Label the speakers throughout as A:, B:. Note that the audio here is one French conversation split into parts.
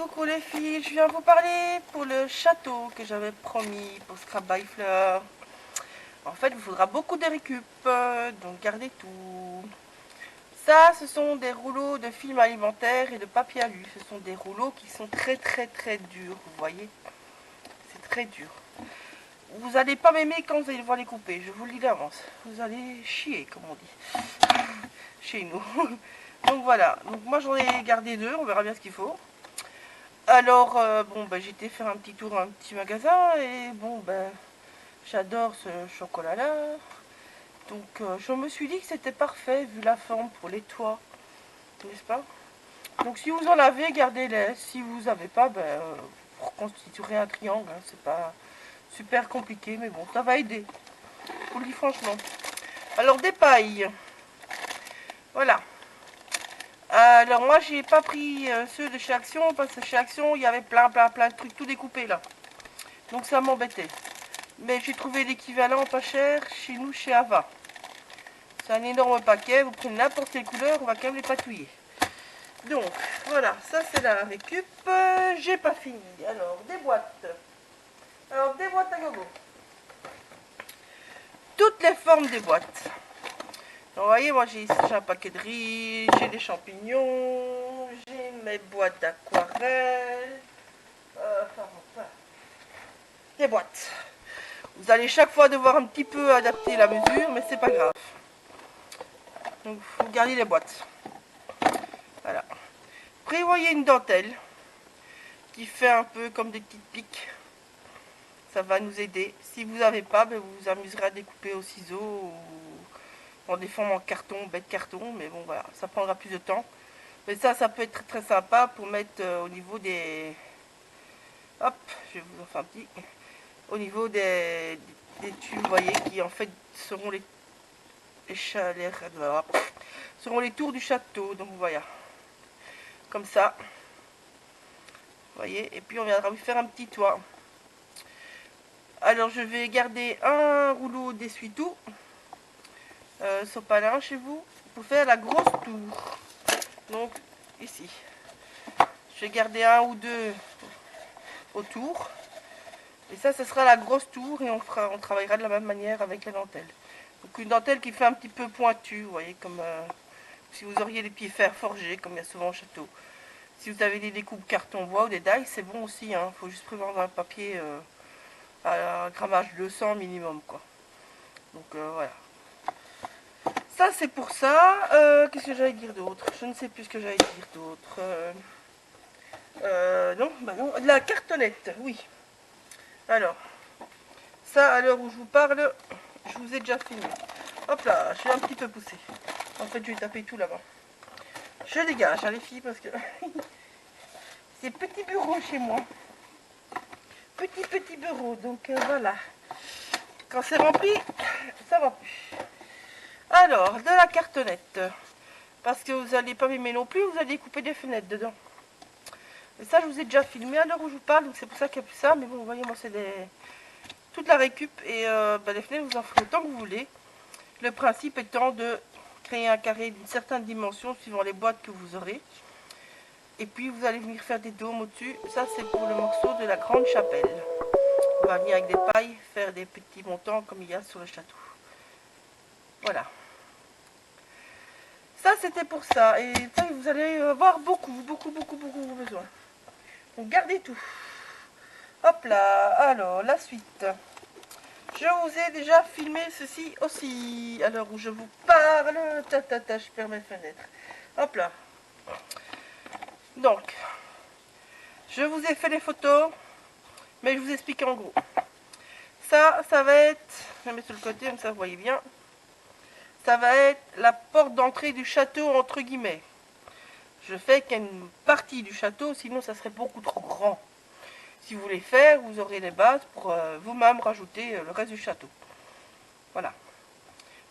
A: Coucou les filles, je viens vous parler pour le château que j'avais promis pour Scrap by Fleur. En fait, il vous faudra beaucoup de récup, donc gardez tout. Ça, ce sont des rouleaux de film alimentaire et de papier alu. Ce sont des rouleaux qui sont très durs, vous voyez. C'est très dur. Vous n'allez pas m'aimer quand vous allez devoir les couper, je vous le dis d'avance. Vous allez chier, comme on dit, chez nous. Donc voilà, donc moi j'en ai gardé deux, on verra bien ce qu'il faut. Alors, j'ai été faire un petit tour dans un petit magasin et j'adore ce chocolat-là. Donc, je me suis dit que c'était parfait vu la forme pour les toits, n'est-ce pas? Donc, si vous en avez, gardez-les. Si vous n'avez pas, vous reconstituerez un triangle. Hein. C'est pas super compliqué, mais bon, ça va aider. Je vous le dis franchement. Alors, des pailles. Voilà. Alors, moi, j'ai pas pris ceux de chez Action parce que chez Action, il y avait plein de trucs tout découpés là. Donc ça m'embêtait. Mais j'ai trouvé l'équivalent pas cher chez nous, chez Ava. C'est un énorme paquet, vous prenez n'importe quelle couleur, on va quand même les patouiller. Donc, voilà, ça c'est la récup. J'ai pas fini. Alors, des boîtes. Alors, des boîtes à gogo. Toutes les formes des boîtes. Donc, vous voyez, moi j'ai un paquet de riz, j'ai des champignons, j'ai mes boîtes d'aquarelle. Des boîtes. Vous allez chaque fois devoir un petit peu adapter la mesure, mais c'est pas grave. Donc vous gardez les boîtes. Voilà. Prévoyez une dentelle qui fait un peu comme des petites piques. Ça va nous aider. Si vous n'avez pas, vous vous amuserez à découper au ciseau ou dans des formes en carton, bête carton. Mais bon voilà, ça prendra plus de temps. Mais ça peut être très sympa pour mettre au niveau des... Hop, je vais vous en faire un petit... Au niveau des tubes, vous voyez, qui en fait seront seront les tours du château. Donc voilà, comme ça, vous voyez. Et puis on viendra vous faire un petit toit. Alors je vais garder un rouleau d'essuie-tout sopalin chez vous pour faire la grosse tour. Donc ici, je vais garder un ou deux autour. Et ça, ce sera la grosse tour et on travaillera de la même manière avec la dentelle. Donc une dentelle qui fait un petit peu pointue, vous voyez, comme si vous auriez les pieds fer forgés, comme il y a souvent au château. Si vous avez des découpes carton bois ou des die, c'est bon aussi. Il faut juste prévoir un papier à grammage 200 minimum, quoi. Donc voilà. Ça, c'est pour ça. Qu'est-ce que j'allais dire d'autre? Je ne sais plus ce que j'allais dire d'autre. Non. La cartonnette, oui. Alors, ça, à l'heure où je vous parle, je vous ai déjà filmé. Hop là, je suis un petit peu poussé. En fait, je vais taper tout là-bas. Je dégage, hein, les filles, parce que c'est petit bureau chez moi. Petit bureau, donc voilà. Quand c'est rempli, ça va plus. Alors, de la cartonnette. Parce que vous n'allez pas m'aimer non plus, vous allez couper des fenêtres dedans. Et ça, je vous ai déjà filmé à l'heure où je vous parle, donc c'est pour ça qu'il n'y a plus ça. Mais bon, vous voyez, moi, c'est toute la récup. Et les fenêtres, vous en ferez autant que vous voulez. Le principe étant de créer un carré d'une certaine dimension suivant les boîtes que vous aurez. Et puis, vous allez venir faire des dômes au-dessus. Ça, c'est pour le morceau de la grande chapelle. On va venir avec des pailles faire des petits montants comme il y a sur le château. Voilà. Ça, c'était pour ça. Et ça, vous allez avoir beaucoup besoin. Donc, gardez tout. Hop là. Alors, la suite. Je vous ai déjà filmé ceci aussi. À l'heure où je vous parle. Je perds mes fenêtres. Hop là. Donc, je vous ai fait les photos. Mais je vous explique en gros. Ça va être... Je vais mettre sur le côté, comme ça vous voyez bien. Ça va être la porte d'entrée du château, entre guillemets. Je fais qu'une partie du château, sinon ça serait beaucoup trop grand. Si vous voulez faire, vous aurez les bases pour vous-même rajouter le reste du château. Voilà.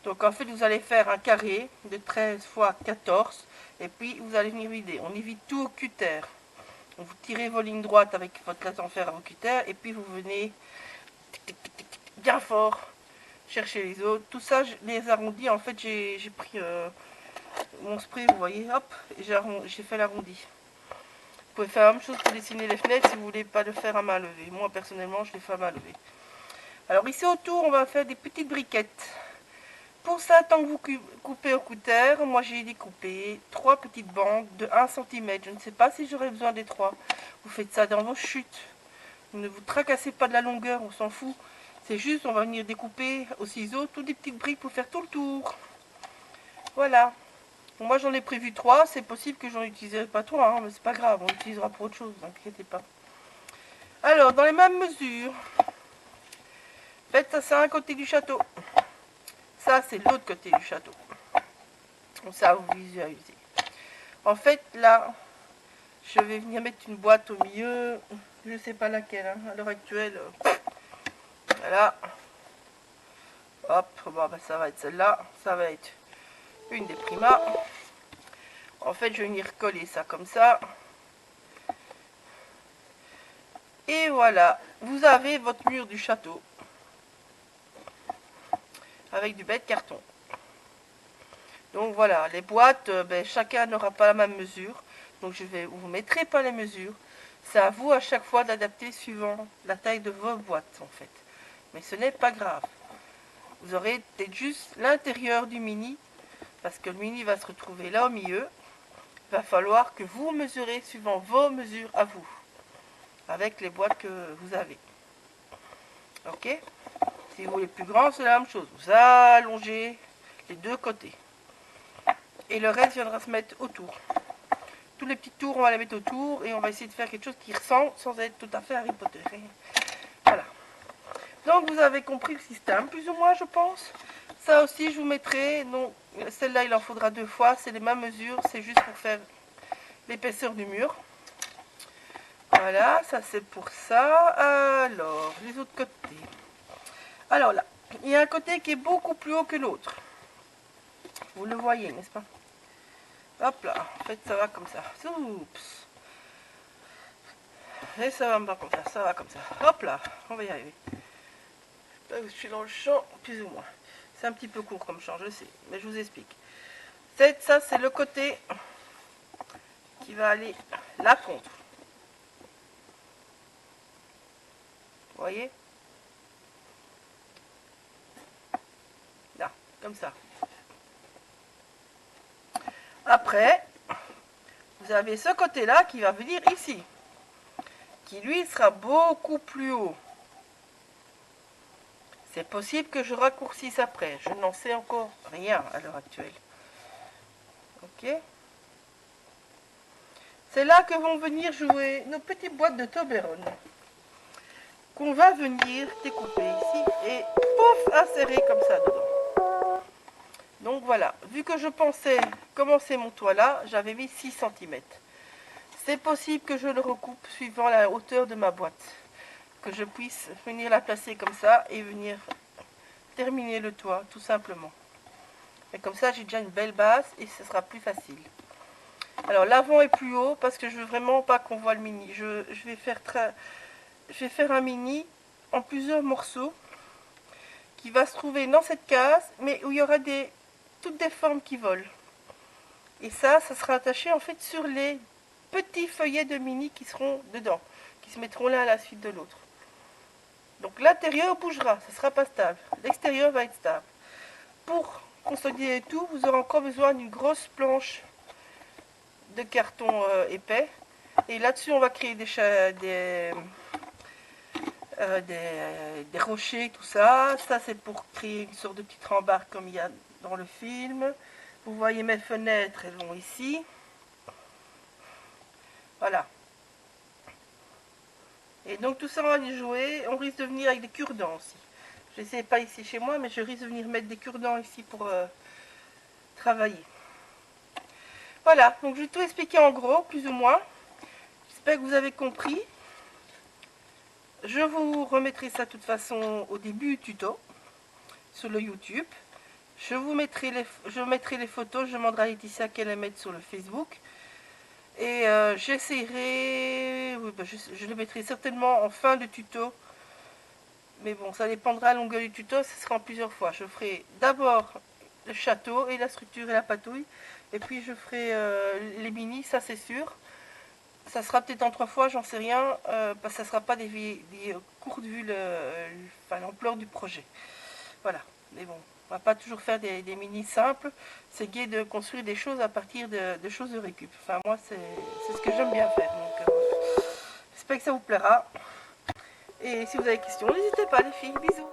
A: Donc en fait, vous allez faire un carré de 13 x 14. Et puis, vous allez venir vider. On y vide tout au cutter. Donc, vous tirez vos lignes droites avec votre latte en fer à vos cutters. Et puis, vous venez bien fort chercher les autres. Tout ça, je les arrondis. En fait, j'ai pris mon spray, vous voyez, hop, et j'ai fait l'arrondi. Vous pouvez faire la même chose pour dessiner les fenêtres si vous voulez pas le faire à main levée. Moi personnellement je les fais à main levée. Alors ici autour on va faire des petites briquettes. Pour ça, tant que vous coupez au cutter, moi j'ai découpé 3 petites bandes de 1 cm. Je ne sais pas si j'aurai besoin des 3. Vous faites ça dans vos chutes. Ne vous tracassez pas de la longueur, on s'en fout. C'est juste, on va venir découper au ciseau toutes des petites briques pour faire tout le tour. Voilà. Bon, moi j'en ai prévu 3. C'est possible que j'en utiliserai pas 3, hein, mais c'est pas grave. On utilisera pour autre chose, ne vous inquiétez pas. Alors, dans les mêmes mesures, faites ça, c'est un côté du château. Ça, c'est l'autre côté du château. Comme ça, vous visualisez. En fait, là, je vais venir mettre une boîte au milieu. Je ne sais pas laquelle, hein, à l'heure actuelle. Voilà. Hop, bon, ben, ça va être celle-là. Ça va être une des primas. En fait, je vais venir coller ça comme ça. Et voilà. Vous avez votre mur du château. Avec du bête carton. Donc voilà, les boîtes, ben, chacun n'aura pas la même mesure. Donc je vais vous mettrai pas les mesures. C'est à vous à chaque fois d'adapter suivant la taille de vos boîtes en fait. Mais ce n'est pas grave. Vous aurez peut-être juste l'intérieur du mini. Parce que le mini va se retrouver là au milieu. Il va falloir que vous mesurez suivant vos mesures à vous. Avec les boîtes que vous avez. Ok? Si vous voulez plus grand, c'est la même chose. Vous allongez les deux côtés. Et le reste viendra se mettre autour. Tous les petits tours, on va les mettre autour. Et on va essayer de faire quelque chose qui ressemble sans être tout à fait Harry Potter. Voilà. Donc vous avez compris le système, plus ou moins, je pense. Ça aussi, je vous mettrai. Donc celle-là, il en faudra 2 fois. C'est les mêmes mesures. C'est juste pour faire l'épaisseur du mur. Voilà, ça c'est pour ça. Alors, les autres côtés. Alors là, il y a un côté qui est beaucoup plus haut que l'autre. Vous le voyez, n'est-ce pas? Hop là, en fait ça va comme ça. Oups. Et ça va pas comme ça, ça va comme ça. Hop là, on va y arriver. Je suis dans le champ, plus ou moins. C'est un petit peu court comme champ, je sais, mais je vous explique. Ça, c'est le côté qui va aller là contre. Vous voyez? Là, comme ça. Après, vous avez ce côté-là qui va venir ici. Qui, lui, sera beaucoup plus haut. C'est possible que je raccourcisse après. Je n'en sais encore rien à l'heure actuelle. Ok? C'est là que vont venir jouer nos petites boîtes de Toblerone. Qu'on va venir découper ici et pouf, insérer comme ça dedans. Donc voilà, vu que je pensais commencer mon toit là, j'avais mis 6 cm. C'est possible que je le recoupe suivant la hauteur de ma boîte. Que je puisse venir la placer comme ça et venir terminer le toit tout simplement. Et comme ça j'ai déjà une belle base et ce sera plus facile. Alors l'avant est plus haut parce que je veux vraiment pas qu'on voit le mini. Je vais faire un mini en plusieurs morceaux qui va se trouver dans cette case mais où il y aura toutes des formes qui volent. Et ça sera attaché en fait sur les petits feuillets de mini qui seront dedans, qui se mettront l'un à la suite de l'autre. Donc l'intérieur bougera, ce ne sera pas stable. L'extérieur va être stable. Pour consolider tout, vous aurez encore besoin d'une grosse planche de carton épais. Et là-dessus, on va créer des rochers, tout ça. Ça, c'est pour créer une sorte de petite rambarde comme il y a dans le film. Vous voyez mes fenêtres, elles vont ici. Voilà. Et donc tout ça, on va y jouer. On risque de venir avec des cure-dents aussi. Je ne sais pas ici chez moi, mais je risque de venir mettre des cure-dents ici pour travailler. Voilà, donc je vais tout expliquer en gros, plus ou moins. J'espère que vous avez compris. Je vous remettrai ça de toute façon au début du tuto, sur le YouTube. Je mettrai les photos, je demanderai à Laetitia qu'elle les mette sur le Facebook. Et j'essaierai, oui, je le mettrai certainement en fin de tuto. Mais bon, ça dépendra de la longueur du tuto, ce sera en plusieurs fois. Je ferai d'abord le château et la structure et la patouille. Et puis je ferai les mini, ça c'est sûr. Ça sera peut-être en 3 fois, j'en sais rien, parce que ça sera pas des courtes vu l'ampleur du projet. Voilà, mais bon, on va pas toujours faire des mini simples. C'est gai de construire des choses à partir de choses de récup. Enfin, moi, c'est ce que j'aime bien faire. Donc, j'espère que ça vous plaira. Et si vous avez des questions, n'hésitez pas, les filles. Bisous.